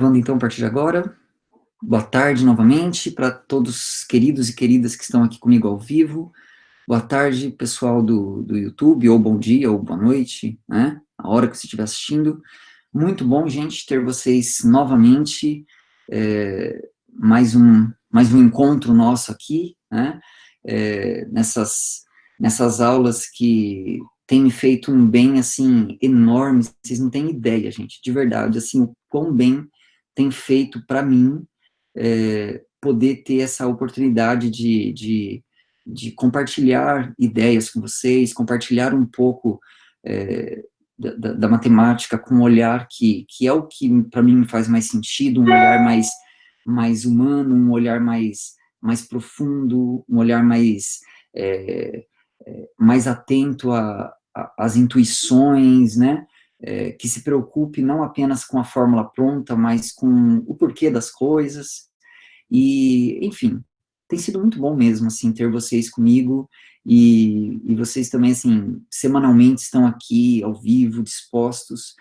Gravando então a partir de agora. Boa tarde novamente para todos queridos e queridas que estão aqui comigo ao vivo. Boa tarde, pessoal do YouTube, ou bom dia, ou boa noite, né? A hora que você estiver assistindo. Muito bom, gente, ter vocês novamente. Mais um encontro nosso aqui, né? Nessas aulas que tem me feito um bem, assim, enorme. Vocês não têm ideia, gente, de verdade, assim, o quão bem tem feito para mim poder ter essa oportunidade de compartilhar ideias com vocês, compartilhar um pouco da matemática com um olhar que é o que para mim faz mais sentido, um olhar mais humano, um olhar mais profundo, um olhar mais atento às intuições, né? Que se preocupe não apenas com a fórmula pronta, mas com o porquê das coisas. E, enfim, tem sido muito bom mesmo, assim, ter vocês comigo, e vocês também, assim, semanalmente estão aqui, ao vivo, dispostos.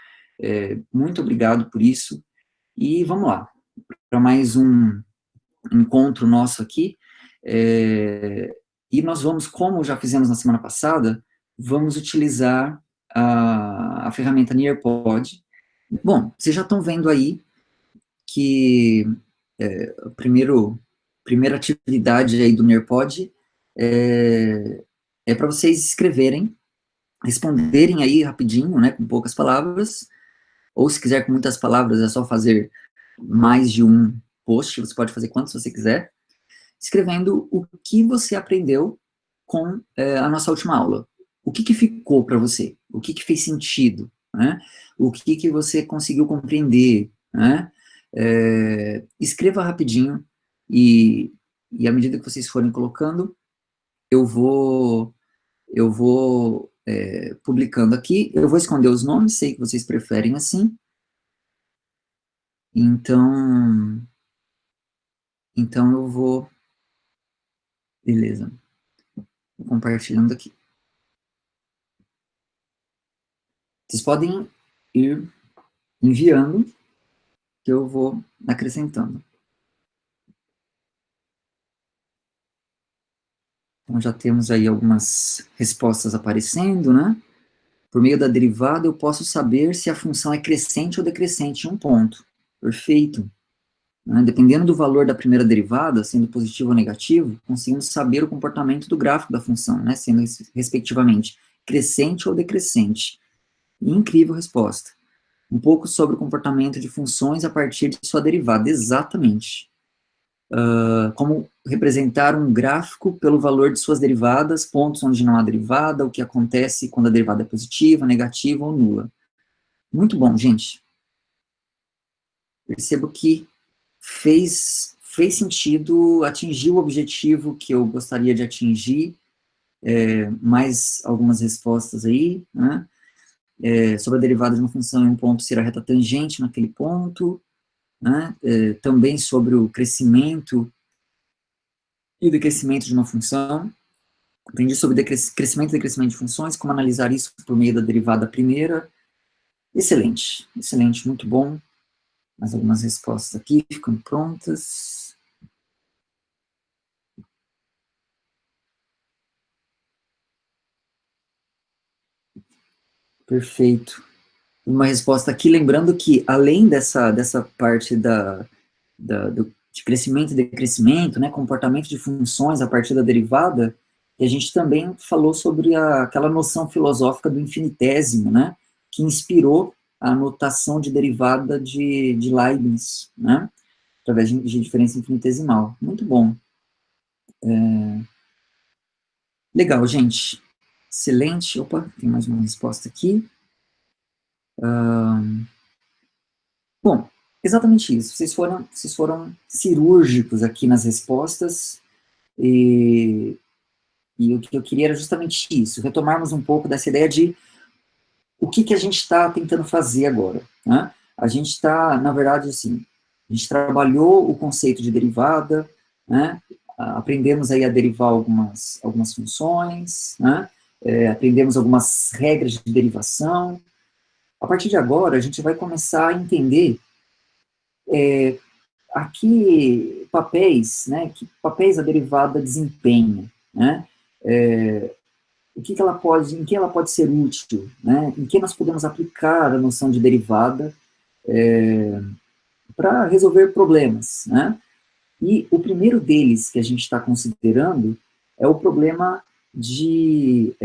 Muito obrigado por isso, e vamos lá, para mais um encontro nosso aqui, e nós vamos, como já fizemos na semana passada, vamos utilizar a ferramenta Nearpod. Bom, vocês já estão vendo aí que a primeira atividade aí do Nearpod é para vocês escreverem, responderem aí rapidinho, né, com poucas palavras, ou se quiser com muitas palavras, é só fazer mais de um post, você pode fazer quantos você quiser, escrevendo o que você aprendeu com a nossa última aula. O que ficou para você? O que fez sentido? Né? O que você conseguiu compreender? Né? Escreva rapidinho e à medida que vocês forem colocando, eu vou publicando aqui. Eu vou esconder os nomes, sei que vocês preferem assim. Então eu vou... Beleza. Vou compartilhando aqui. Vocês podem ir enviando, que eu vou acrescentando. Então, já temos aí algumas respostas aparecendo, né? Por meio da derivada, eu posso saber se a função é crescente ou decrescente em um ponto. Perfeito. Né? Dependendo do valor da primeira derivada, sendo positivo ou negativo, conseguimos saber o comportamento do gráfico da função, né? Sendo, respectivamente, crescente ou decrescente. Incrível resposta. Um pouco sobre o comportamento de funções a partir de sua derivada. Exatamente. Como representar um gráfico pelo valor de suas derivadas, pontos onde não há derivada, o que acontece quando a derivada é positiva, negativa ou nula. Muito bom, gente. Percebo que fez sentido, atingir o objetivo que eu gostaria de atingir. Mais algumas respostas aí, né? Sobre a derivada de uma função em um ponto ser a reta tangente naquele ponto, né? Também sobre o crescimento e o decrescimento de uma função. Aprendi sobre crescimento e decrescimento de funções, como analisar isso por meio da derivada primeira. Excelente, excelente, muito bom. Mais algumas respostas aqui, ficando prontas. Perfeito. Uma resposta aqui, lembrando que, além dessa parte de crescimento e decrescimento, né, comportamento de funções a partir da derivada, a gente também falou sobre aquela noção filosófica do infinitésimo, né, que inspirou a notação de derivada de Leibniz, né, através de diferença infinitesimal. Muito bom. Legal, gente. Excelente. Opa, tem mais uma resposta aqui. Bom, exatamente isso. Vocês foram cirúrgicos aqui nas respostas, e o que eu queria era justamente isso, retomarmos um pouco dessa ideia de o que a gente está tentando fazer agora. Né? A gente está, na verdade, assim, a gente trabalhou o conceito de derivada, né? Aprendemos aí a derivar algumas funções, né? Aprendemos algumas regras de derivação. A partir de agora, a gente vai começar a entender aqui, papéis, né, que papéis a derivada desempenha, né, o que ela pode, em que ela pode ser útil, né, em que nós podemos aplicar a noção de derivada para resolver problemas, né. E o primeiro deles que a gente está considerando é o problema de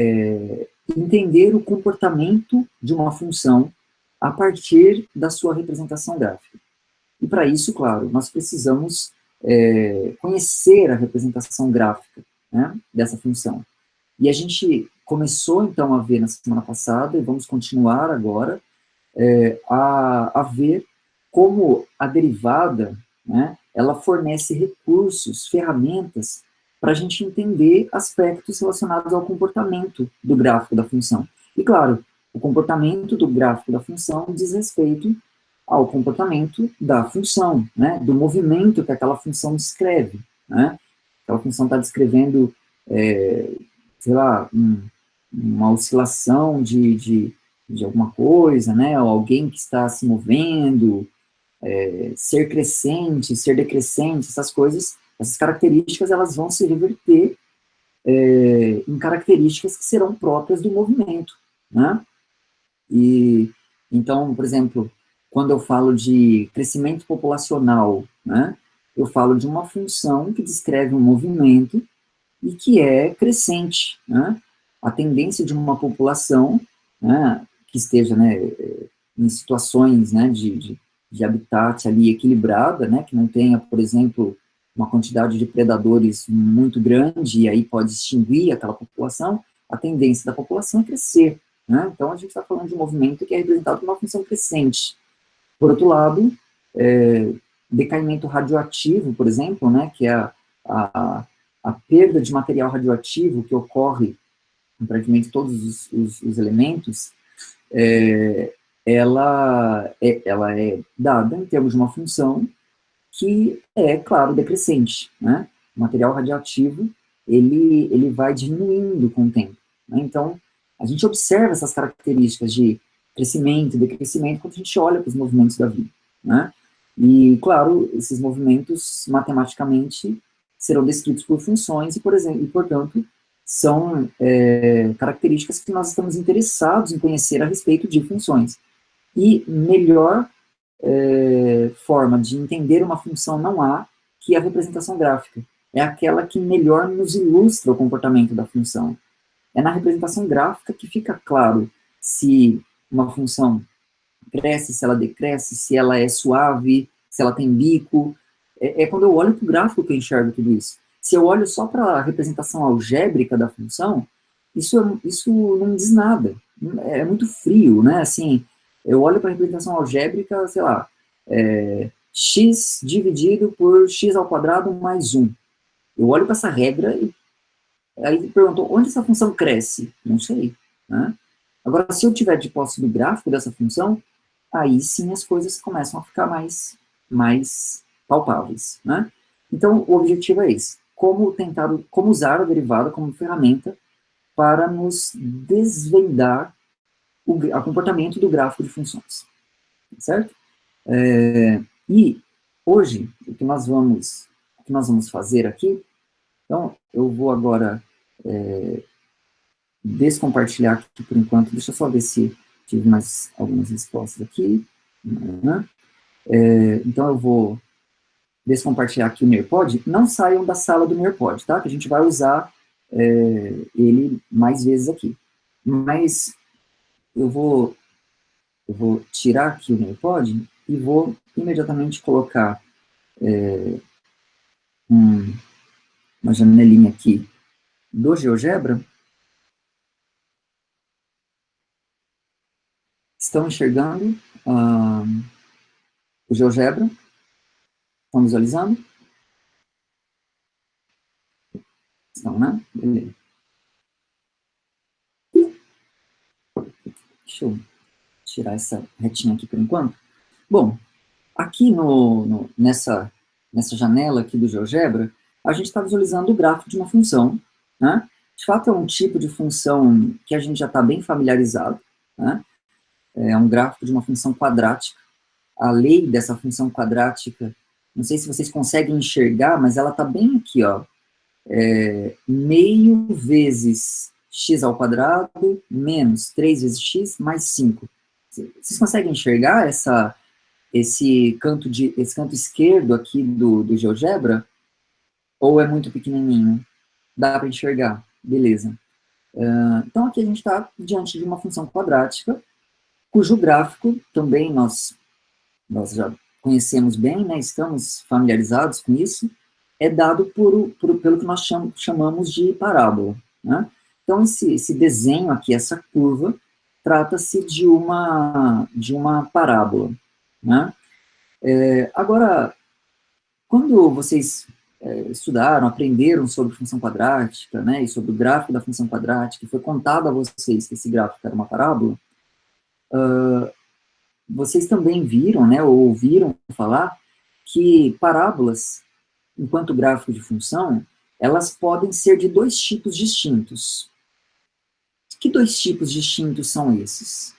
entender o comportamento de uma função a partir da sua representação gráfica. E para isso, claro, nós precisamos conhecer a representação gráfica, né, dessa função. E a gente começou, então, a ver na semana passada, e vamos continuar agora, a ver como a derivada, né, ela fornece recursos, ferramentas, para a gente entender aspectos relacionados ao comportamento do gráfico da função. E, claro, o comportamento do gráfico da função diz respeito ao comportamento da função, né, do movimento que aquela função descreve, né. Aquela função está descrevendo, sei lá, uma oscilação de alguma coisa, né, ou alguém que está se movendo, ser crescente, ser decrescente, essas coisas, essas características, elas vão se reverter em características que serão próprias do movimento, né? E, então, por exemplo, quando eu falo de crescimento populacional, né, eu falo de uma função que descreve um movimento e que é crescente, né? A tendência de uma população, né, que esteja, né, em situações, né, de habitat ali equilibrada, né, que não tenha, por exemplo, uma quantidade de predadores muito grande e aí pode extinguir aquela população, a tendência da população é crescer, né? Então a gente está falando de um movimento que é representado por uma função crescente. Por outro lado, decaimento radioativo, por exemplo, né, que é a perda de material radioativo que ocorre em praticamente todos os elementos, ela é dada em termos de uma função que é, claro, decrescente, né? O material radioativo, ele vai diminuindo com o tempo, né? Então, a gente observa essas características de crescimento e decrescimento quando a gente olha para os movimentos da vida, né? E, claro, esses movimentos, matematicamente, serão descritos por funções e, por exemplo, e, portanto, são características que nós estamos interessados em conhecer a respeito de funções. E melhor forma de entender uma função não há que a representação gráfica. É aquela que melhor nos ilustra o comportamento da função. É na representação gráfica que fica claro se uma função cresce, se ela decresce, se ela é suave, se ela tem bico. É quando eu olho para o gráfico que eu enxergo tudo isso. Se eu olho só para a representação algébrica da função, isso não diz nada. É muito frio, né? Assim, eu olho para a representação algébrica, sei lá, x dividido por x ao quadrado mais 1. Eu olho para essa regra e aí perguntou, onde essa função cresce? Não sei, né? Agora, se eu tiver de posse do gráfico dessa função, aí sim as coisas começam a ficar mais palpáveis, né? Então, o objetivo é esse, como usar a derivada como ferramenta para nos desvendar o comportamento do gráfico de funções, certo? E hoje, o que nós vamos fazer aqui, então, eu vou agora descompartilhar aqui por enquanto, deixa eu só ver se tive mais algumas respostas aqui, né? Então, eu vou descompartilhar aqui o Nearpod. Não saiam da sala do Nearpod, tá? Que a gente vai usar ele mais vezes aqui. Mas eu vou tirar aqui o Nearpod e vou imediatamente colocar uma janelinha aqui do GeoGebra. Estão enxergando o GeoGebra? Estão visualizando? Estão, né? Beleza. Deixa eu tirar essa retinha aqui por enquanto. Bom, aqui nessa janela aqui do GeoGebra, a gente está visualizando o gráfico de uma função, né? De fato, é um tipo de função que a gente já está bem familiarizado, né? É um gráfico de uma função quadrática. a lei dessa função quadrática, não sei se vocês conseguem enxergar, mas ela está bem aqui, ó, meio vezes x ao quadrado menos 3 vezes x mais 5. Vocês conseguem enxergar esse canto esquerdo aqui do GeoGebra? Ou é muito pequenininho? Dá para enxergar? Beleza. Então, aqui a gente está diante de uma função quadrática, cujo gráfico também nós já conhecemos bem, né, estamos familiarizados com isso, é dado pelo que nós chamamos de parábola. Né? Então, esse desenho aqui, essa curva, trata-se de uma parábola. Né? Agora, quando vocês estudaram, aprenderam sobre função quadrática, né, e sobre o gráfico da função quadrática, e foi contado a vocês que esse gráfico era uma parábola, vocês também viram, né, ou ouviram falar que parábolas, enquanto gráfico de função, elas podem ser de dois tipos distintos. Que dois tipos distintos são esses?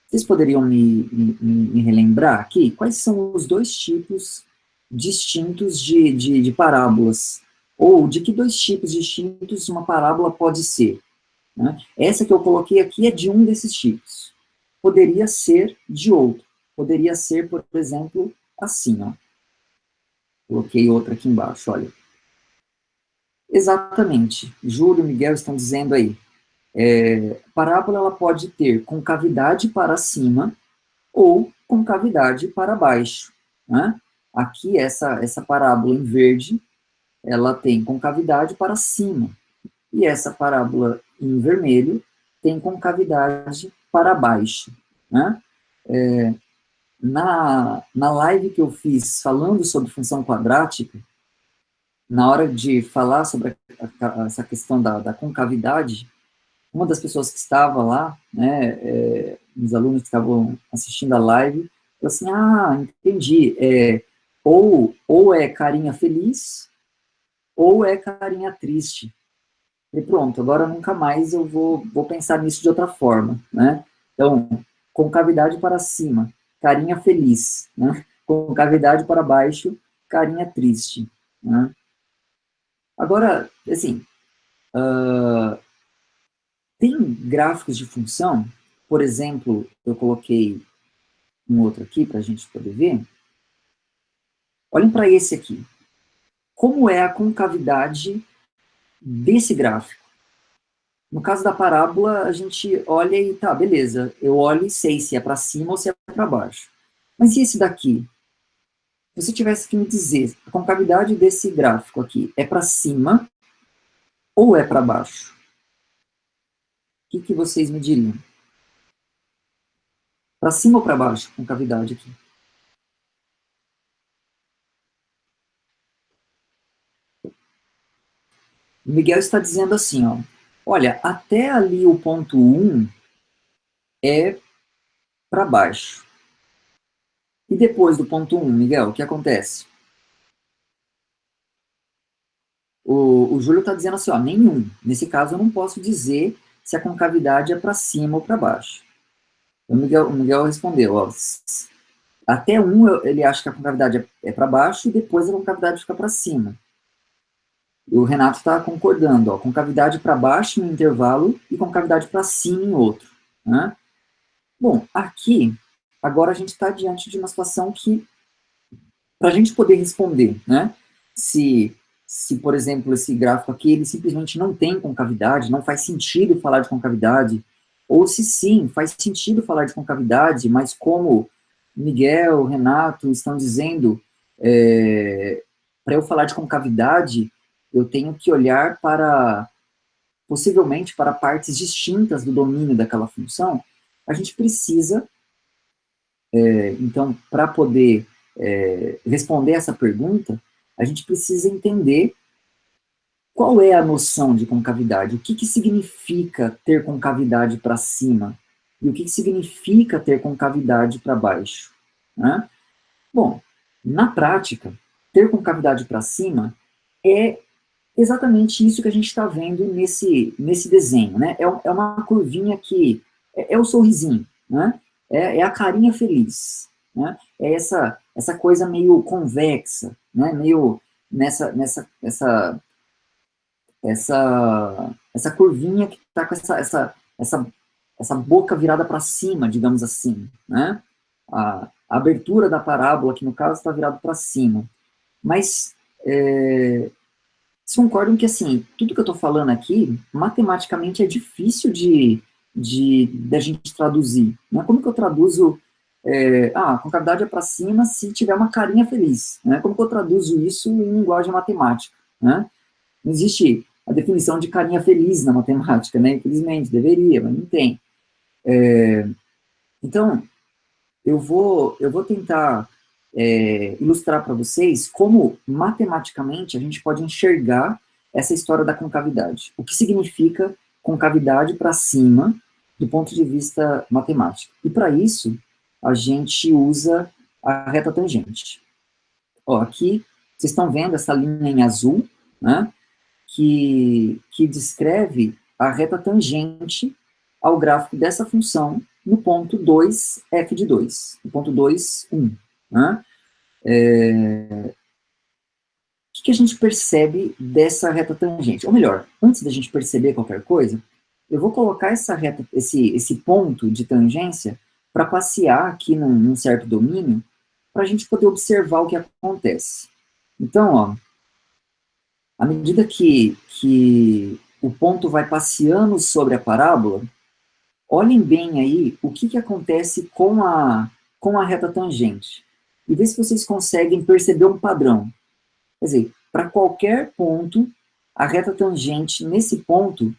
Vocês poderiam me relembrar aqui? Quais são os dois tipos distintos de parábolas? Ou de que dois tipos distintos uma parábola pode ser? Né? Essa que eu coloquei aqui é de um desses tipos. Poderia ser de outro. Poderia ser, por exemplo, assim, ó. Coloquei outra aqui embaixo, olha. Exatamente. Júlio e Miguel estão dizendo aí. Parábola ela pode ter concavidade para cima ou concavidade para baixo. Né? Aqui, essa parábola em verde, ela tem concavidade para cima. E essa parábola em vermelho tem concavidade para baixo. Né? Na live que eu fiz falando sobre função quadrática, na hora de falar sobre essa questão da concavidade, uma das pessoas que estava lá, né, os alunos que estavam assistindo a live, falou assim, entendi, ou é carinha feliz, ou é carinha triste. E pronto, agora nunca mais eu vou pensar nisso de outra forma, né? Então, concavidade para cima, carinha feliz, né? Concavidade para baixo, carinha triste, né? Agora, assim, tem gráficos de função, por exemplo, eu coloquei um outro aqui para a gente poder ver. Olhem para esse aqui. Como é a concavidade desse gráfico? No caso da parábola, a gente olha e tá, beleza, eu olho e sei se é para cima ou se é para baixo. Mas e esse daqui? Se você tivesse que me dizer, a concavidade desse gráfico aqui é para cima ou é para baixo? O que vocês me diriam? Para cima ou para baixo, concavidade aqui? O Miguel está dizendo assim, ó, olha, até ali o ponto 1 é para baixo. E depois do ponto 1, Miguel, o que acontece? O Júlio está dizendo assim, ó, nenhum. Nesse caso, eu não posso dizer se a concavidade é para cima ou para baixo. O Miguel respondeu, ó, até 1 ele acha que a concavidade é para baixo e depois a concavidade fica para cima. E o Renato está concordando, ó, concavidade para baixo em um intervalo e concavidade para cima em outro. Né? Bom, aqui, agora a gente está diante de uma situação que, para a gente poder responder, né, se, por exemplo, esse gráfico aqui, ele simplesmente não tem concavidade, não faz sentido falar de concavidade, ou se sim, faz sentido falar de concavidade, mas como Miguel, Renato estão dizendo, para eu falar de concavidade, eu tenho que olhar para, possivelmente, para partes distintas do domínio daquela função, a gente precisa, então, para poder responder essa pergunta, a gente precisa entender qual é a noção de concavidade, o que significa ter concavidade para cima, e o que significa ter concavidade para baixo. Né? Bom, na prática, ter concavidade para cima é exatamente isso que a gente está vendo nesse desenho. Né? É uma curvinha que é o sorrisinho, né? É a carinha feliz. Né? é essa coisa meio convexa, né? Meio essa curvinha que está com essa boca virada para cima, digamos assim, né? A abertura da parábola, que no caso está virada para cima. Mas vocês concordam que, assim, tudo que eu estou falando aqui, matematicamente é difícil da gente traduzir, né? Como que eu traduzo, a concavidade é para cima se tiver uma carinha feliz, né? Como que eu traduzo isso em linguagem matemática, né? Não existe a definição de carinha feliz na matemática, né? Infelizmente, deveria, mas não tem. Então, eu vou tentar ilustrar para vocês como, matematicamente, a gente pode enxergar essa história da concavidade. O que significa concavidade para cima, do ponto de vista matemático. E, para isso, a gente usa a reta tangente. Ó, aqui, vocês estão vendo essa linha em azul, né? Que descreve a reta tangente ao gráfico dessa função no ponto 2, f de 2, no ponto 2, 1. Né? O que a gente percebe dessa reta tangente? Ou melhor, antes da gente perceber qualquer coisa, eu vou colocar essa reta, esse ponto de tangência para passear aqui num certo domínio, para a gente poder observar o que acontece. Então, ó, à medida que o ponto vai passeando sobre a parábola, olhem bem aí o que acontece com a reta tangente. E vê se vocês conseguem perceber um padrão. Quer dizer, para qualquer ponto, a reta tangente, nesse ponto,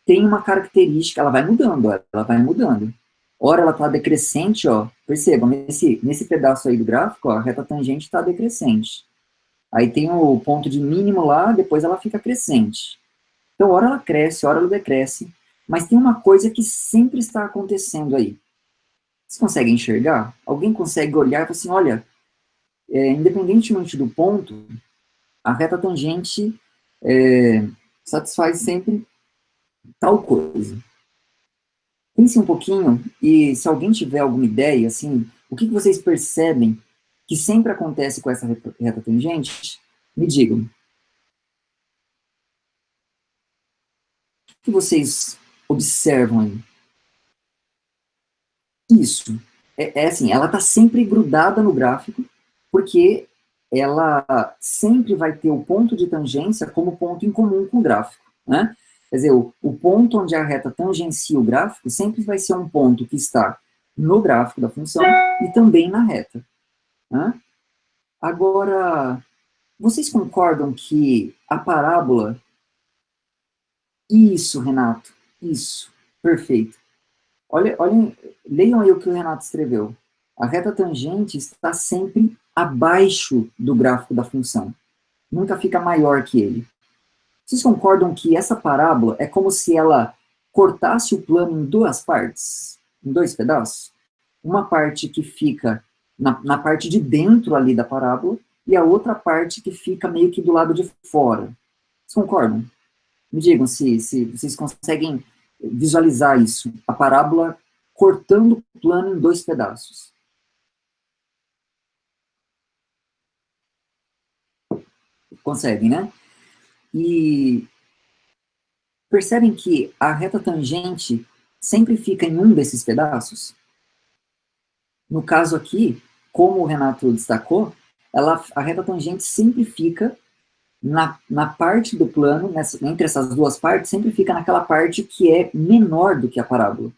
tem uma característica, ela vai mudando, ó, ela vai mudando. Ora ela está decrescente, ó, percebam, nesse pedaço aí do gráfico, ó, a reta tangente está decrescente. Aí tem o ponto de mínimo lá, depois ela fica crescente. Então, ora ela cresce, ora ela decresce, mas tem uma coisa que sempre está acontecendo aí. Vocês conseguem enxergar? Alguém consegue olhar e falar assim, olha, independentemente do ponto, a reta tangente satisfaz sempre tal coisa. Pense um pouquinho e se alguém tiver alguma ideia, assim, o que vocês percebem que sempre acontece com essa reta tangente, me digam. O que vocês observam aí? Isso. Assim, ela está sempre grudada no gráfico, porque ela sempre vai ter o ponto de tangência como ponto em comum com o gráfico, né? Quer dizer, o ponto onde a reta tangencia o gráfico sempre vai ser um ponto que está no gráfico da função e também na reta, né? Agora, vocês concordam que a parábola... Isso, Renato, isso, perfeito. Olhem, leiam aí o que o Renato escreveu. A reta tangente está sempre abaixo do gráfico da função. Nunca fica maior que ele. Vocês concordam que essa parábola é como se ela cortasse o plano em duas partes? Em dois pedaços? Uma parte que fica na parte de dentro ali da parábola e a outra parte que fica meio que do lado de fora. Vocês concordam? Me digam se vocês conseguem visualizar isso, a parábola cortando o plano em dois pedaços. Conseguem, né? E percebem que a reta tangente sempre fica em um desses pedaços? No caso aqui, como o Renato destacou, a reta tangente sempre fica na parte do plano, entre essas duas partes, sempre fica naquela parte que é menor do que a parábola,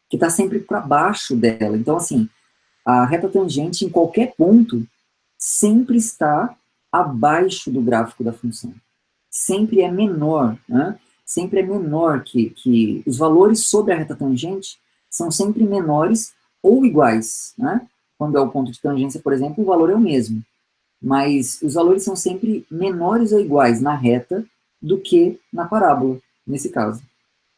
que está sempre para baixo dela. Então, assim, a reta tangente, em qualquer ponto, sempre está abaixo do gráfico da função. Sempre é menor, né? Sempre é menor que os valores sobre a reta tangente são sempre menores ou iguais, né? Quando é o ponto de tangência, por exemplo, o valor é o mesmo. Mas os valores são sempre menores ou iguais na reta do que na parábola, nesse caso,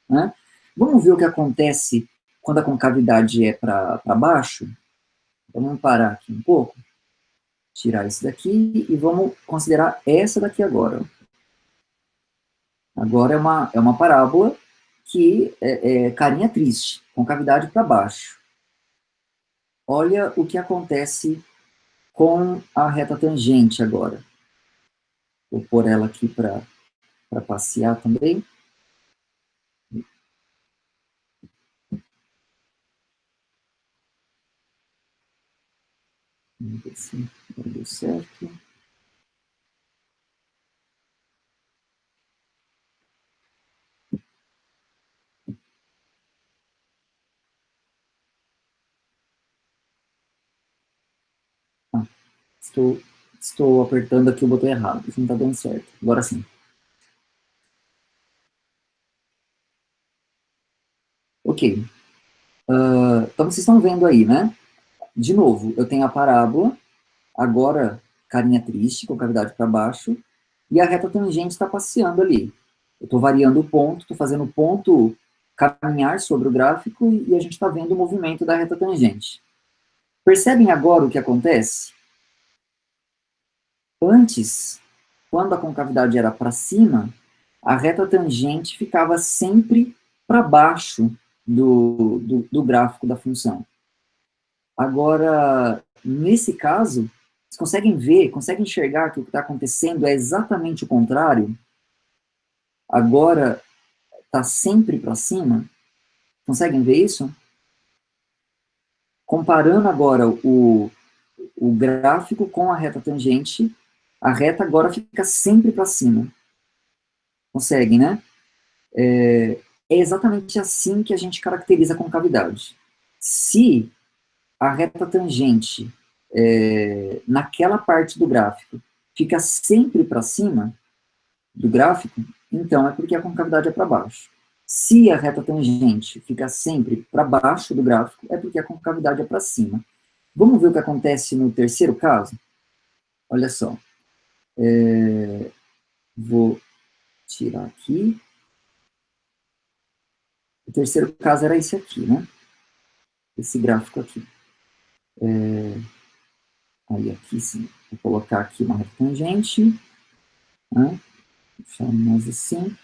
né? Vamos ver o que acontece quando a concavidade é para baixo? Então, vamos parar aqui um pouco, tirar isso daqui e vamos considerar essa daqui agora. Agora é uma parábola que é carinha triste, concavidade para baixo. Olha o que acontece com a reta tangente agora. Vou pôr ela aqui para passear também. Vamos ver se deu certo. Ah, estou apertando aqui o botão errado, isso não está dando certo. Agora sim. Ok. Então vocês estão vendo aí, né? De novo, eu tenho a parábola, agora carinha triste, com cavidade para baixo, e a reta tangente está passeando ali. Eu estou variando o ponto, estou fazendo o ponto caminhar sobre o gráfico e a gente está vendo o movimento da reta tangente. Percebem agora o que acontece? Antes, quando a concavidade era para cima, a reta tangente ficava sempre para baixo do gráfico da função. Agora, nesse caso, vocês conseguem ver, conseguem enxergar que o que está acontecendo é exatamente o contrário? Agora está sempre para cima? Conseguem ver isso? Comparando agora o gráfico com a reta tangente, a reta agora fica sempre para cima. Conseguem, né? É exatamente assim que a gente caracteriza a concavidade. Se a reta tangente, naquela parte do gráfico, fica sempre para cima do gráfico, então é porque a concavidade é para baixo. Se a reta tangente fica sempre para baixo do gráfico, é porque a concavidade é para cima. Vamos ver o que acontece no terceiro caso? Olha só. Vou tirar aqui. O terceiro caso era esse aqui, né? Esse gráfico aqui. Aí aqui sim, vou colocar aqui uma reta tangente, né? Deixar mais assim.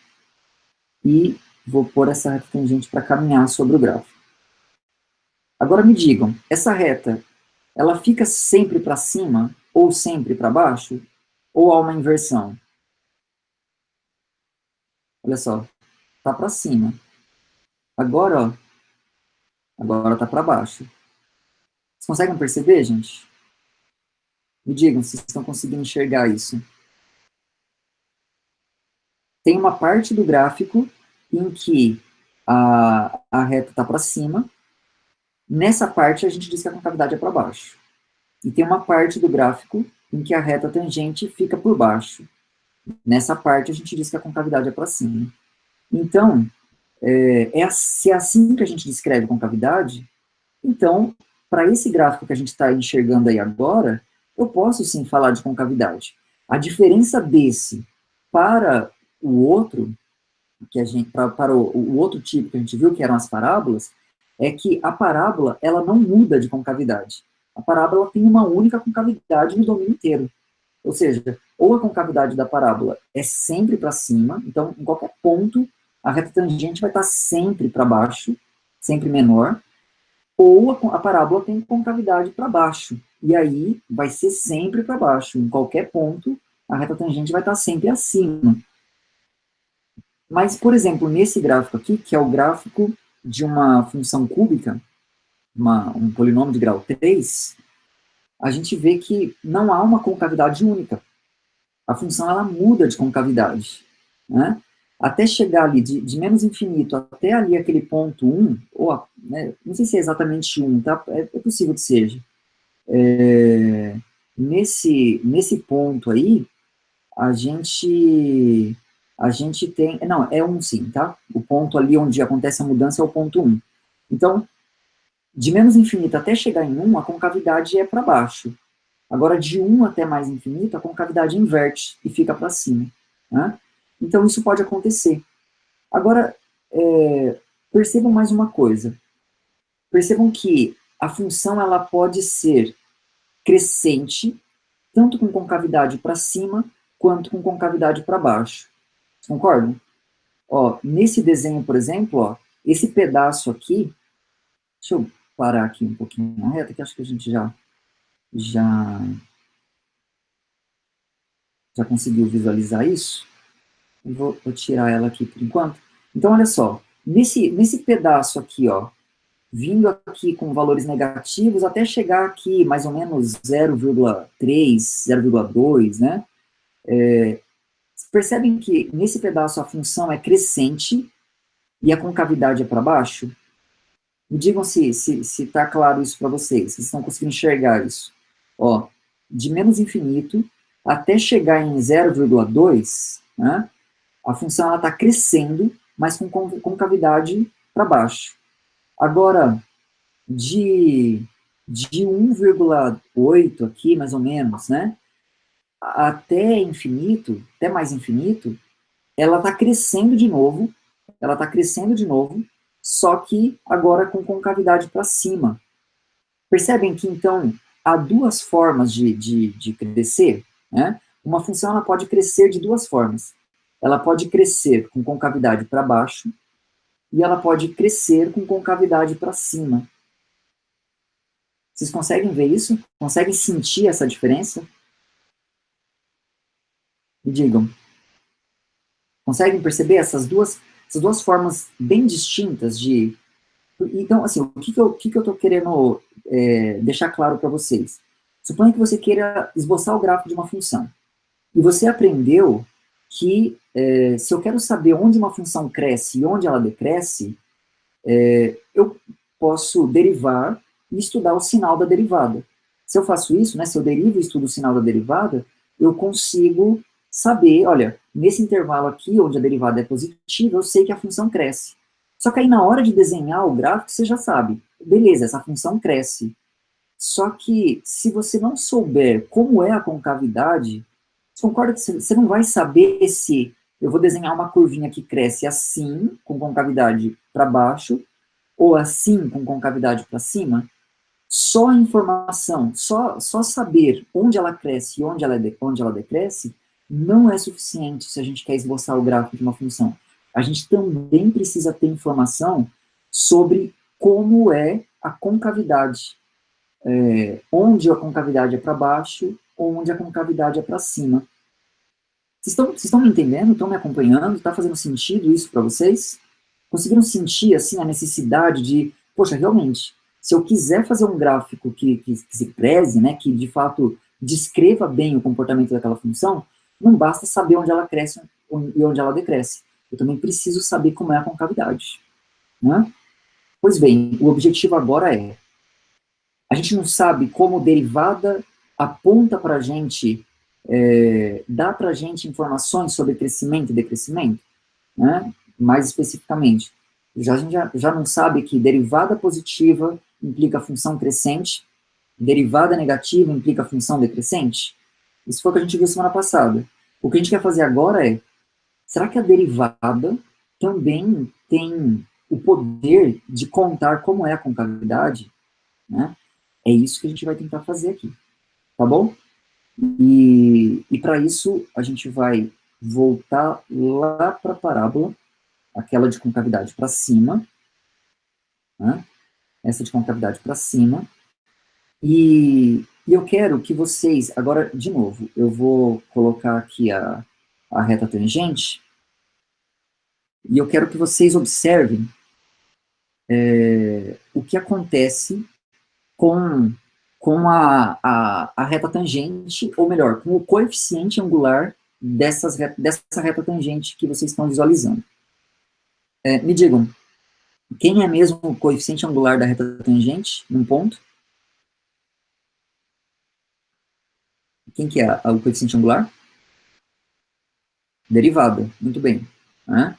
E vou pôr essa reta tangente para caminhar sobre o gráfico. Agora me digam, essa reta, ela fica sempre para cima ou sempre para baixo? Ou há uma inversão? Olha só, tá para cima. Agora, ó, agora tá para baixo. Vocês conseguem perceber, gente? Me digam se vocês estão conseguindo enxergar isso. Tem uma parte do gráfico em que a reta está para cima. Nessa parte, a gente diz que a concavidade é para baixo. E tem uma parte do gráfico em que a reta tangente fica por baixo. Nessa parte, a gente diz que a concavidade é para cima. Então, se é assim que a gente descreve concavidade, então, para esse gráfico que a gente está enxergando aí agora, eu posso sim falar de concavidade. A diferença desse para o outro, que a gente, para o outro tipo que a gente viu, que eram as parábolas, é que a parábola ela não muda de concavidade. A parábola tem uma única concavidade no domínio inteiro. Ou seja, ou a concavidade da parábola é sempre para cima, então em qualquer ponto a reta tangente vai estar sempre para baixo, sempre menor, ou a parábola tem concavidade para baixo, e aí vai ser sempre para baixo, em qualquer ponto a reta tangente vai estar sempre acima. Mas, por exemplo, nesse gráfico aqui, que é o gráfico de uma função cúbica, um polinômio de grau 3, a gente vê que não há uma concavidade única. A função ela muda de concavidade, né? Até chegar ali de menos infinito até ali aquele ponto 1, ou, né, não sei se é exatamente 1, tá? É possível que seja. Nesse ponto aí, a gente tem, não, é 1 sim, tá? O ponto ali onde acontece a mudança é o ponto 1. Então, de menos infinito até chegar em 1, a concavidade é para baixo. Agora, de 1 até mais infinito, a concavidade inverte e fica para cima, né? Então, isso pode acontecer. Agora, percebam mais uma coisa. Percebam que a função ela pode ser crescente, tanto com concavidade para cima, quanto com concavidade para baixo. Vocês concordam? Ó, nesse desenho, por exemplo, ó, esse pedaço aqui, deixa eu parar aqui um pouquinho na reta, que acho que a gente já já, já conseguiu visualizar isso? Eu vou tirar ela aqui por enquanto. Então, olha só, nesse pedaço aqui, ó, vindo aqui com valores negativos, até chegar aqui mais ou menos 0,3, 0,2, né? Percebem que nesse pedaço a função é crescente e a concavidade é para baixo? Me digam se está claro isso para vocês, se estão conseguindo enxergar isso. Ó, de menos infinito até chegar em 0,2, né, a função está crescendo, mas com concavidade para baixo. Agora, de 1,8 aqui, mais ou menos, né, até infinito, até mais infinito, ela está crescendo de novo, só que agora com concavidade para cima. Percebem que, então, há duas formas de crescer, né? Uma função ela pode crescer de duas formas. Ela pode crescer com concavidade para baixo e ela pode crescer com concavidade para cima. Vocês conseguem ver isso? Conseguem sentir essa diferença? Me digam. Conseguem perceber essas duas formas bem distintas de... Então, assim, o que eu estou querendo deixar claro para vocês? Suponha que você queira esboçar o gráfico de uma função. E você aprendeu que se eu quero saber onde uma função cresce e onde ela decresce, eu posso derivar e estudar o sinal da derivada. Se eu faço isso, né, se eu derivo e estudo o sinal da derivada, eu consigo saber, olha, nesse intervalo aqui, onde a derivada é positiva, eu sei que a função cresce. Só que aí na hora de desenhar o gráfico, você já sabe, beleza, essa função cresce. Só que se você não souber como é a concavidade, você concorda que você não vai saber se eu vou desenhar uma curvinha que cresce assim, com concavidade para baixo, ou assim, com concavidade para cima? Só a informação, só saber onde ela cresce e onde ela decresce, não é suficiente se a gente quer esboçar o gráfico de uma função. A gente também precisa ter informação sobre como é a concavidade. Onde a concavidade é para baixo, onde a concavidade é para cima. Vocês estão me entendendo? Estão me acompanhando? Está fazendo sentido isso para vocês? Conseguiram sentir, assim, a necessidade de, poxa, realmente, se eu quiser fazer um gráfico que se preze, né, que de fato descreva bem o comportamento daquela função, não basta saber onde ela cresce e onde ela decresce. Eu também preciso saber como é a concavidade, né? Pois bem, o objetivo agora é, a gente não sabe como derivada aponta para a gente, dá para a gente informações sobre crescimento e decrescimento, né? Mais especificamente. A gente já não sabe que derivada positiva implica função crescente, derivada negativa implica função decrescente? Isso foi o que a gente viu semana passada. O que a gente quer fazer agora é, será que a derivada também tem o poder de contar como é a concavidade, né? É isso que a gente vai tentar fazer aqui, tá bom? E para isso, a gente vai voltar lá para a parábola, aquela de concavidade para cima, né? Essa de concavidade para cima, e eu quero que vocês, agora, de novo, eu vou colocar aqui a reta tangente, e eu quero que vocês observem o que acontece com, com a reta tangente, ou melhor, com o coeficiente angular dessa reta tangente que vocês estão visualizando. Me digam, quem é mesmo o coeficiente angular da reta tangente, num ponto? Quem que é o coeficiente angular? Derivada, muito bem. Né?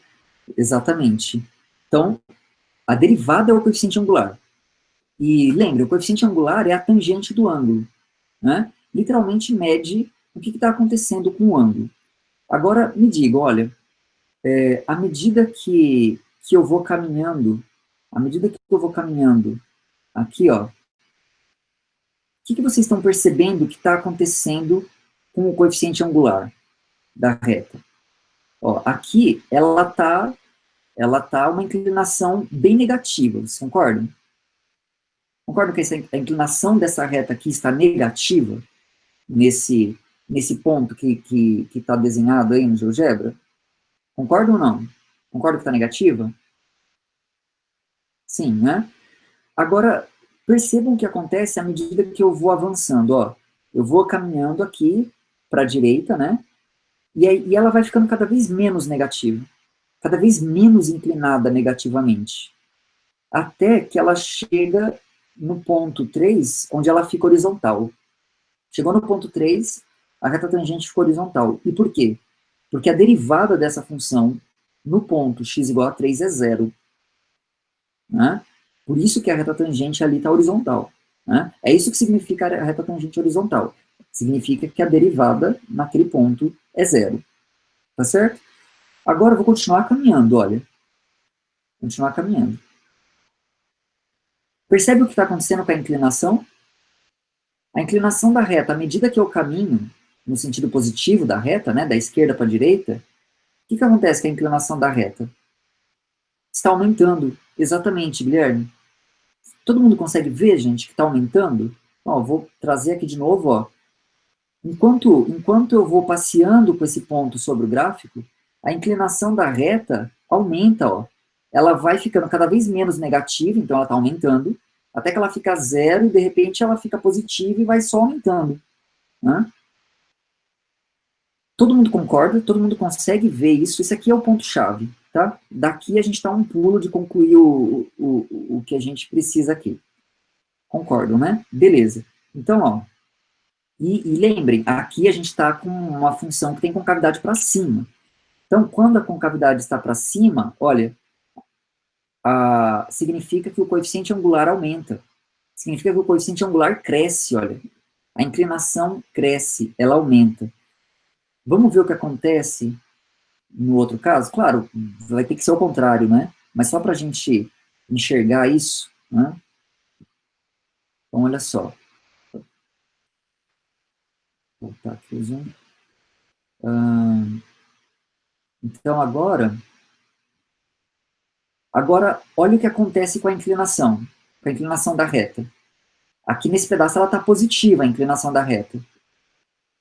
Exatamente. Então, a derivada é o coeficiente angular. E lembre, o coeficiente angular é a tangente do ângulo. Né? Literalmente mede o que está acontecendo com o ângulo. Agora, me diga, olha, à medida que eu vou caminhando, aqui, ó, o que vocês estão percebendo que está acontecendo com o coeficiente angular da reta? Ó, aqui, ela tá uma inclinação bem negativa, vocês concordam? Concorda que a inclinação dessa reta aqui está negativa, nesse ponto que está desenhado aí no GeoGebra? Concorda ou não? Concorda que está negativa? Sim, né? Agora, percebam o que acontece à medida que eu vou avançando, ó. Eu vou caminhando aqui para a direita, né? E ela vai ficando cada vez menos negativa, cada vez menos inclinada negativamente, até que ela chega no ponto 3, onde ela fica horizontal. Chegou no ponto 3, a reta tangente ficou horizontal. E por quê? Porque a derivada dessa função no ponto x igual a 3 é zero. Né? Por isso que a reta tangente ali está horizontal. Né? É isso que significa a reta tangente horizontal. Significa que a derivada naquele ponto é zero. Tá certo? Agora eu vou continuar caminhando, olha. Continuar caminhando. Percebe o que está acontecendo com a inclinação? A inclinação da reta, à medida que eu caminho, no sentido positivo da reta, né, da esquerda para a direita, o que acontece com a inclinação da reta? Está aumentando. Exatamente, Guilherme. Todo mundo consegue ver, gente, que está aumentando? Ó, vou trazer aqui de novo, ó. Enquanto eu vou passeando com esse ponto sobre o gráfico, a inclinação da reta aumenta, ó. Ela vai ficando cada vez menos negativa, então ela está aumentando, até que ela fica zero e de repente ela fica positiva e vai só aumentando. Né? Todo mundo concorda? Todo mundo consegue ver isso? Esse aqui é o ponto-chave. Tá? Daqui a gente está um pulo de concluir o que a gente precisa aqui. Concordam, né? Beleza. Então, ó, e lembrem, aqui a gente está com uma função que tem concavidade para cima. Então, quando a concavidade está para cima, olha, significa que o coeficiente angular aumenta. Significa que o coeficiente angular cresce, olha. A inclinação cresce, ela aumenta. Vamos ver o que acontece no outro caso? Claro, vai ter que ser o contrário, né? Mas só para a gente enxergar isso, né? Então, olha só. Vou voltar aqui o zoom. Então, agora, olha o que acontece com a inclinação da reta. Aqui nesse pedaço ela está positiva, a inclinação da reta.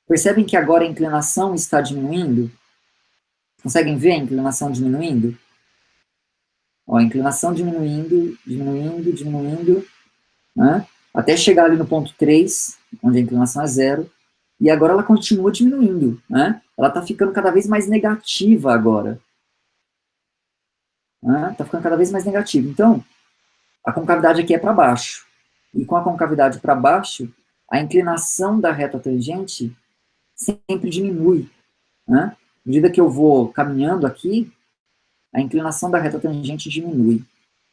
Percebem que agora a inclinação está diminuindo? Conseguem ver a inclinação diminuindo? Ó, a inclinação diminuindo, diminuindo, diminuindo, né? Até chegar ali no ponto 3, onde a inclinação é zero, e agora ela continua diminuindo, né? Ela está ficando cada vez mais negativa agora. Está ficando cada vez mais negativa. Então, a concavidade aqui é para baixo. E com a concavidade para baixo, a inclinação da reta tangente sempre diminui. Né? À medida que eu vou caminhando aqui, a inclinação da reta tangente diminui.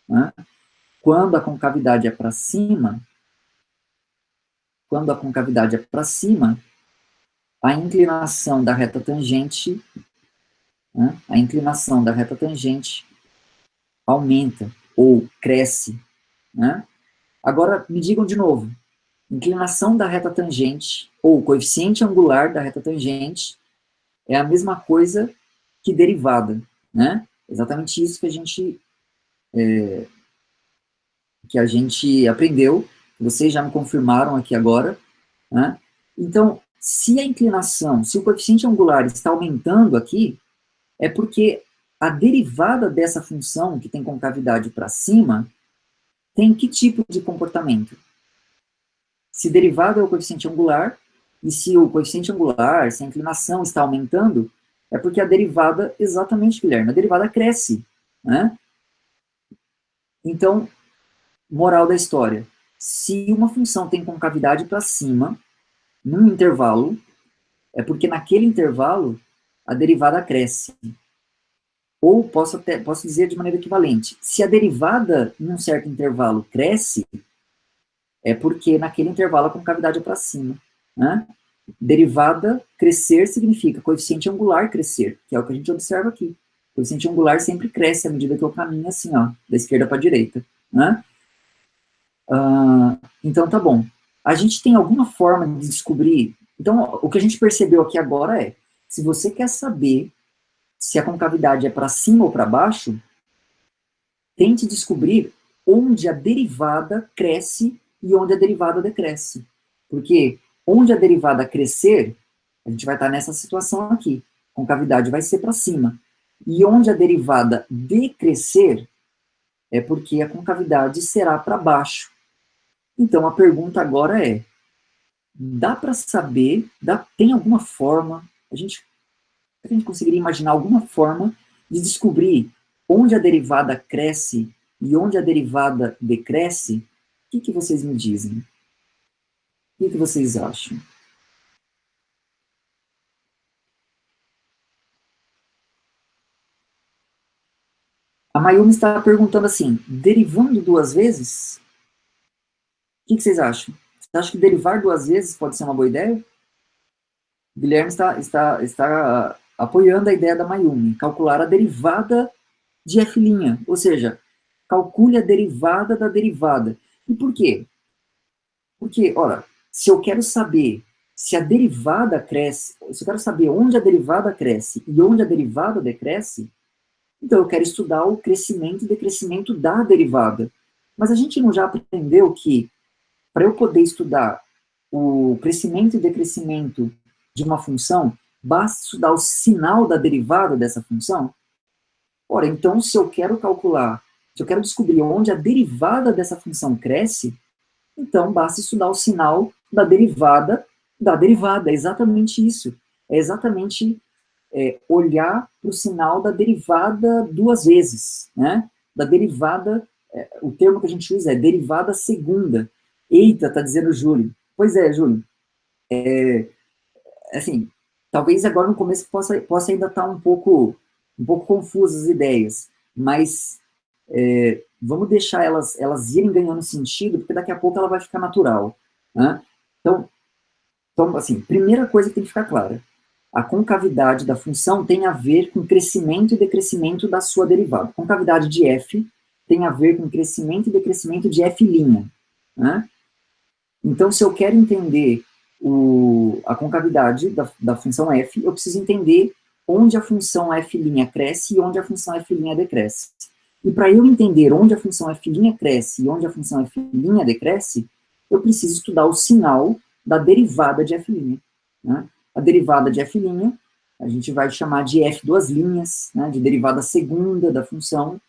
Né? Quando a concavidade é para cima, a inclinação da reta tangente, né? A inclinação da reta tangente aumenta ou cresce. Né? Agora, me digam de novo, inclinação da reta tangente, ou coeficiente angular da reta tangente, é a mesma coisa que derivada, né? Exatamente isso que a gente aprendeu, vocês já me confirmaram aqui agora, né? Então, se a inclinação, se o coeficiente angular está aumentando aqui, é porque a derivada dessa função, que tem concavidade para cima, tem que tipo de comportamento? Se derivada é o coeficiente angular, e se o coeficiente angular, se a inclinação está aumentando, é porque a derivada, exatamente, Guilherme, a derivada cresce, né? Então, moral da história, se uma função tem concavidade para cima, num intervalo, é porque naquele intervalo a derivada cresce. Ou posso dizer de maneira equivalente, se a derivada em um certo intervalo cresce, é porque naquele intervalo a concavidade é para cima. Né? Derivada crescer significa coeficiente angular crescer, que é o que a gente observa aqui. O coeficiente angular sempre cresce à medida que eu caminho assim, ó, da esquerda para a direita. Né? Então tá bom. A gente tem alguma forma de descobrir... Então, o que a gente percebeu aqui agora é, se você quer saber se a concavidade é para cima ou para baixo, tente descobrir onde a derivada cresce e onde a derivada decresce. Porque onde a derivada crescer, a gente vai estar nessa situação aqui. A concavidade vai ser para cima. E onde a derivada decrescer, é porque a concavidade será para baixo. Então, a pergunta agora é, dá para saber, tem alguma forma, a gente conseguiria imaginar alguma forma de descobrir onde a derivada cresce e onde a derivada decresce? O que vocês me dizem? O que vocês acham? A Mayumi está perguntando assim, derivando duas vezes? O que vocês acham? Você acha que derivar duas vezes pode ser uma boa ideia? O Guilherme está apoiando a ideia da Mayumi, calcular a derivada de f', ou seja, calcule a derivada da derivada. E por quê? Porque, ora, se eu quero saber se a derivada cresce, se eu quero saber onde a derivada cresce e onde a derivada decresce, então eu quero estudar o crescimento e decrescimento da derivada. Mas a gente não já aprendeu que, para eu poder estudar o crescimento e decrescimento de uma função, basta estudar o sinal da derivada dessa função? Ora, então, se eu quero calcular, se eu quero descobrir onde a derivada dessa função cresce, então basta estudar o sinal da derivada. É exatamente isso. É exatamente olhar para o sinal da derivada duas vezes, né? Da derivada, o termo que a gente usa é derivada segunda. Eita, tá dizendo o Júlio. Pois é, Júlio. Assim, talvez agora no começo possa ainda estar um pouco confusas as ideias, mas vamos deixar elas irem ganhando sentido, porque daqui a pouco ela vai ficar natural. Né? Então, assim, primeira coisa que tem que ficar clara, a concavidade da função tem a ver com crescimento e decrescimento da sua derivada. A concavidade de f tem a ver com crescimento e decrescimento de f'. Né? Então, se eu quero entender a concavidade da função f, eu preciso entender onde a função f' cresce e onde a função f' decresce. E para eu entender onde a função f' cresce e onde a função f' decresce, eu preciso estudar o sinal da derivada de f'. Né? A derivada de f', a gente vai chamar de f duas linhas, né, de derivada segunda da função,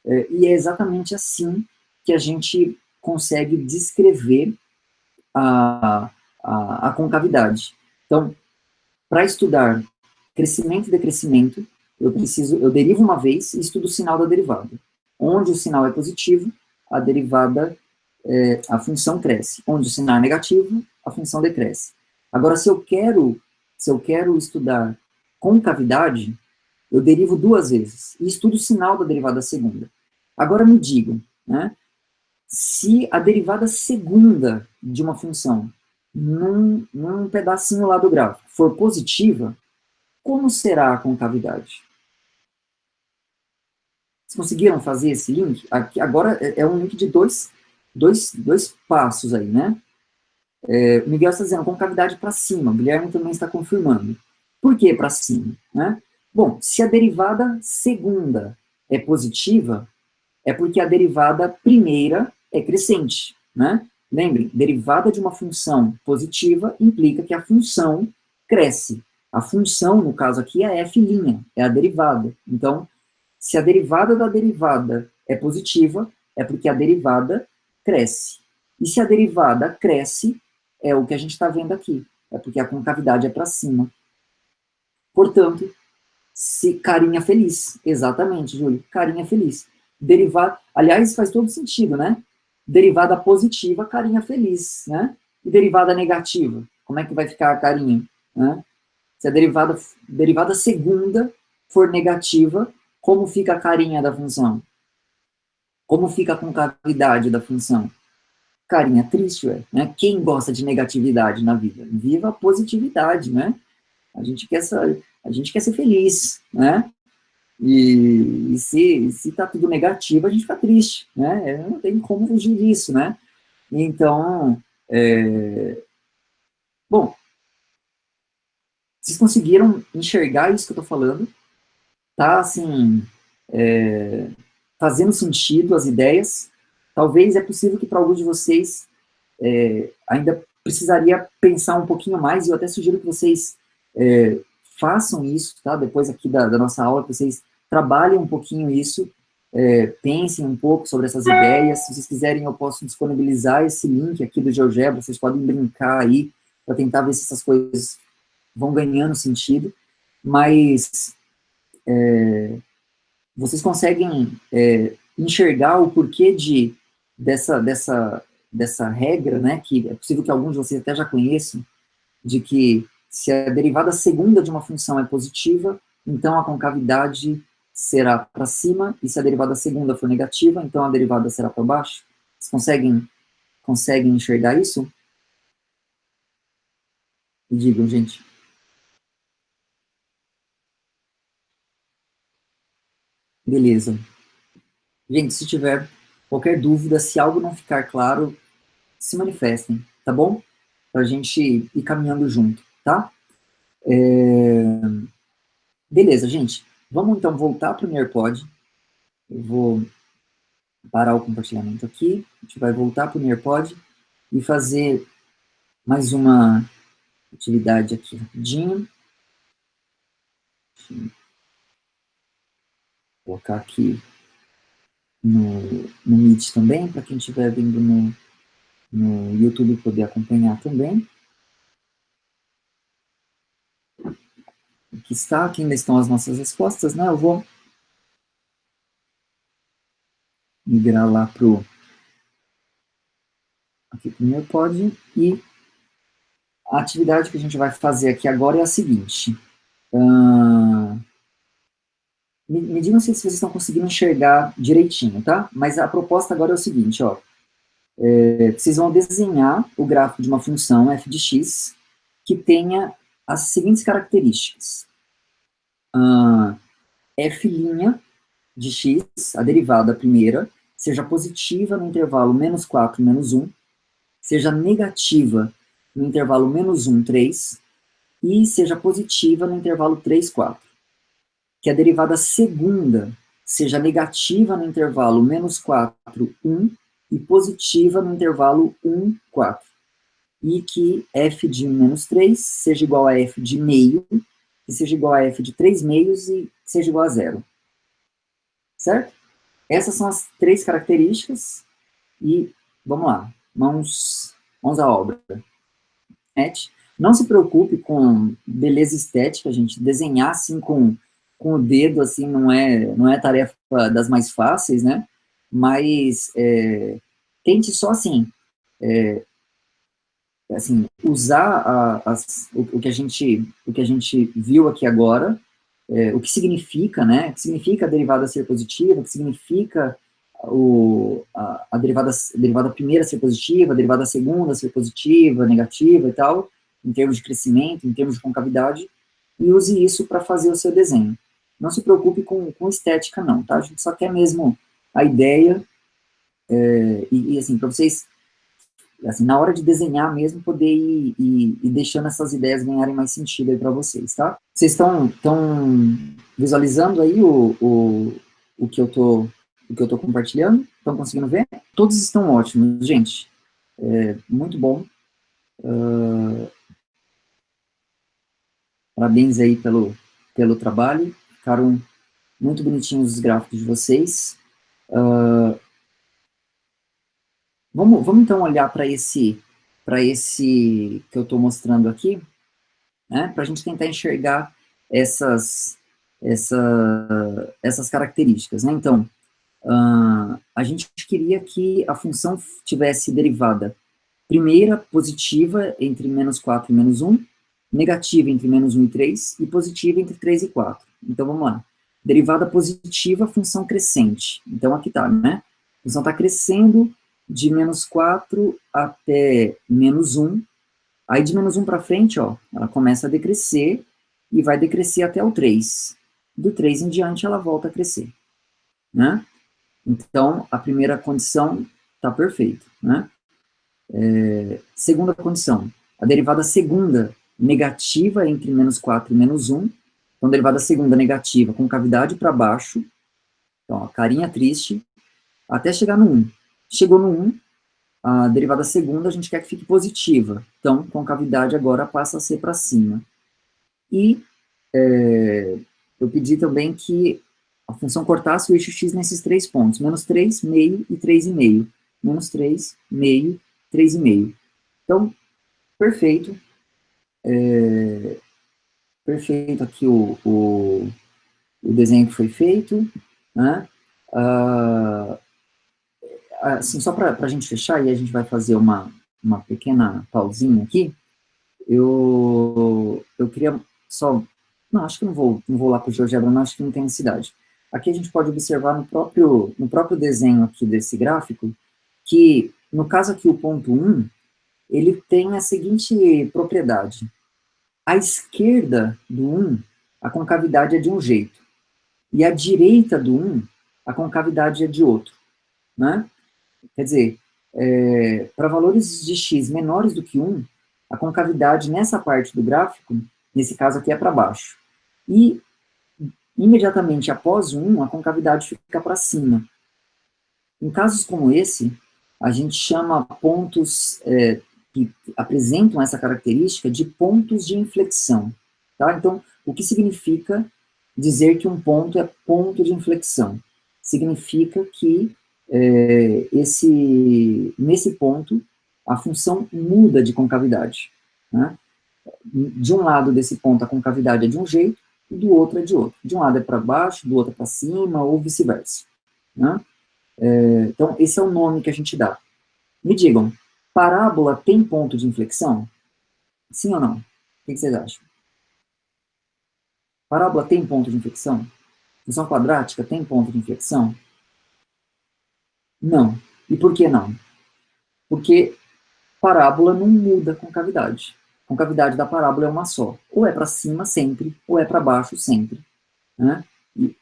e é exatamente assim que a gente consegue descrever a concavidade. Então, para estudar crescimento e decrescimento, eu derivo uma vez e estudo o sinal da derivada. Onde o sinal é positivo, a derivada, a função cresce. Onde o sinal é negativo, a função decresce. Agora, se eu quero estudar concavidade, eu derivo duas vezes e estudo o sinal da derivada segunda. Agora me digam, né, se a derivada segunda de uma função num pedacinho lá do gráfico for positiva, como será a concavidade? Vocês conseguiram fazer esse link? Aqui, agora é um link de dois passos aí, né? O Miguel está dizendo concavidade para cima, o Guilherme também está confirmando. Por que para cima? Né? Bom, se a derivada segunda é positiva, é porque a derivada primeira é crescente, né? Lembrem, derivada de uma função positiva implica que a função cresce. A função, no caso aqui, é f', é a derivada. Então, se a derivada da derivada é positiva, é porque a derivada cresce. E se a derivada cresce, é o que a gente está vendo aqui. É porque a concavidade é para cima. Portanto, se carinha feliz. Exatamente, Júlio. Carinha feliz. Derivada, aliás, faz todo sentido, né? Derivada positiva, carinha feliz, né? E derivada negativa, como é que vai ficar a carinha? Né? Se a derivada segunda for negativa, como fica a carinha da função? Como fica a concavidade da função? Carinha triste, ué, né? Quem gosta de negatividade na vida? Viva a positividade, né? A gente quer ser feliz, né? E se tá tudo negativo, a gente fica triste, né? Não tem como fugir disso, né? Então, bom, vocês conseguiram enxergar isso que eu tô falando? Tá, assim, fazendo sentido as ideias? Talvez é possível que para alguns de vocês ainda precisaria pensar um pouquinho mais, e eu até sugiro que vocês façam isso, tá? Depois aqui da nossa aula, que vocês trabalhem um pouquinho isso, pensem um pouco sobre essas ideias. Se vocês quiserem, eu posso disponibilizar esse link aqui do GeoGebra, vocês podem brincar aí, para tentar ver se essas coisas vão ganhando sentido, mas vocês conseguem enxergar o porquê dessa regra, né, que é possível que alguns de vocês até já conheçam, de que se a derivada segunda de uma função é positiva, então a concavidade será para cima, e se a derivada segunda for negativa, então a derivada será para baixo. Vocês conseguem enxergar isso? Me digam, gente. Beleza. Gente, se tiver qualquer dúvida, se algo não ficar claro, se manifestem, tá bom? Para a gente ir caminhando junto, tá? Beleza, gente. Vamos então voltar para o Nearpod. Eu vou parar o compartilhamento aqui. A gente vai voltar para o Nearpod e fazer mais uma atividade aqui rapidinho. Deixa eu colocar aqui no Meet também, para quem estiver vendo no YouTube poder acompanhar também. Aqui está, aqui ainda estão as nossas respostas, né? Eu vou migrar lá aqui para o Nearpod, e a atividade que a gente vai fazer aqui agora é a seguinte. Me digam se vocês estão conseguindo enxergar direitinho, tá? Mas a proposta agora é o seguinte, ó. Vocês vão desenhar o gráfico de uma função f de x que tenha as seguintes características. F' de x, a derivada primeira, seja positiva no intervalo menos 4, menos 1, seja negativa no intervalo menos 1, 3, e seja positiva no intervalo 3, 4. Que a derivada segunda seja negativa no intervalo menos 4, 1, e positiva no intervalo 1, 4. E que f de menos 3 seja igual a f de meio, que seja igual a f de 3 meios e seja igual a zero. Certo? Essas são as três características, e vamos lá, mãos à obra. Não se preocupe com beleza estética, gente. Desenhar assim com o dedo assim não é tarefa das mais fáceis, né? Mas tente só assim usar o que a gente viu aqui agora, o que significa, né? O que significa a derivada ser positiva, o que significa a derivada primeira ser positiva, a derivada segunda ser positiva, negativa e tal, em termos de crescimento, em termos de concavidade, e use isso para fazer o seu desenho. Não se preocupe com estética não, tá? A gente só quer mesmo a ideia, e assim, para vocês, assim, na hora de desenhar mesmo, poder ir deixando essas ideias ganharem mais sentido aí para vocês, tá? Vocês estão visualizando aí o que eu tô compartilhando? Estão conseguindo ver? Todos estão ótimos, gente. Muito bom. Parabéns aí pelo trabalho. Ficaram muito bonitinhos os gráficos de vocês. Vamos então olhar para esse que eu estou mostrando aqui, né, para a gente tentar enxergar essas características, né? Então, a gente queria que a função tivesse derivada primeira positiva entre menos 4 e menos 1, negativa entre menos 1 e 3, e positiva entre 3 e 4. Então, vamos lá. Derivada positiva, função crescente. Então, aqui está, né? A função está crescendo de menos 4 até menos 1. Aí, de menos 1 para frente, ó, ela começa a decrescer, e vai decrescer até o 3. Do 3 em diante, ela volta a crescer, né? Então, a primeira condição está perfeita, né? Segunda condição, a derivada segunda negativa entre menos 4 e menos 1. Então, derivada segunda negativa com cavidade para baixo. Então, ó, carinha triste, até chegar no 1. Chegou no 1, a derivada segunda a gente quer que fique positiva. Então, concavidade agora passa a ser para cima. E eu pedi também que a função cortasse o eixo x nesses três pontos, menos 3, meio e 3,5. Menos 3, meio, 3,5. Então, perfeito. Perfeito aqui o desenho que foi feito, né? Assim, só para a gente fechar, e a gente vai fazer uma pequena pausinha aqui, eu queria só... Não, acho que não vou lá para o GeoGebra, não, acho que não tem necessidade. Aqui a gente pode observar no próprio desenho aqui desse gráfico, que, no caso aqui, o ponto 1, ele tem a seguinte propriedade. À esquerda do 1, a concavidade é de um jeito, e à direita do 1, a concavidade é de outro, né? Quer dizer, para valores de x menores do que 1, a concavidade nessa parte do gráfico, nesse caso aqui, é para baixo. E, imediatamente após o 1, a concavidade fica para cima. Em casos como esse, a gente chama pontos que apresentam essa característica de pontos de inflexão. Tá? Então, o que significa dizer que um ponto é ponto de inflexão? Significa que nesse ponto, a função muda de concavidade. Né? De um lado desse ponto, a concavidade é de um jeito, e do outro é de outro. De um lado é para baixo, do outro é para cima, ou vice-versa. Né? Então, esse é o nome que a gente dá. Me digam, parábola tem ponto de inflexão? Sim ou não? O que vocês acham? Parábola tem ponto de inflexão? Função quadrática tem ponto de inflexão? Não. E por que não? Porque parábola não muda a concavidade. A concavidade da parábola é uma só. Ou é para cima sempre, ou é para baixo sempre. Né?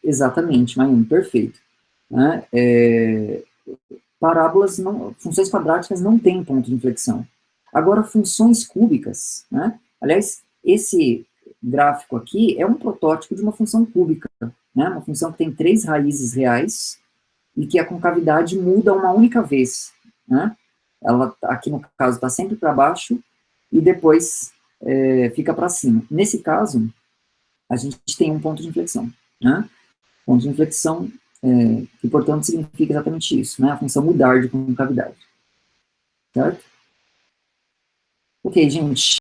Exatamente, Mayumi, perfeito. Né? Parábolas, funções quadráticas não têm ponto de inflexão. Agora, funções cúbicas, né? Aliás, esse gráfico aqui é um protótipo de uma função cúbica, né? Uma função que tem 3 raízes reais e que a concavidade muda uma única vez, né? Ela, aqui no caso, está sempre para baixo e depois fica para cima. Nesse caso, a gente tem um ponto de inflexão, né? Ponto de inflexão, que, portanto, significa exatamente isso, né? A função mudar de concavidade. Certo? Ok, gente.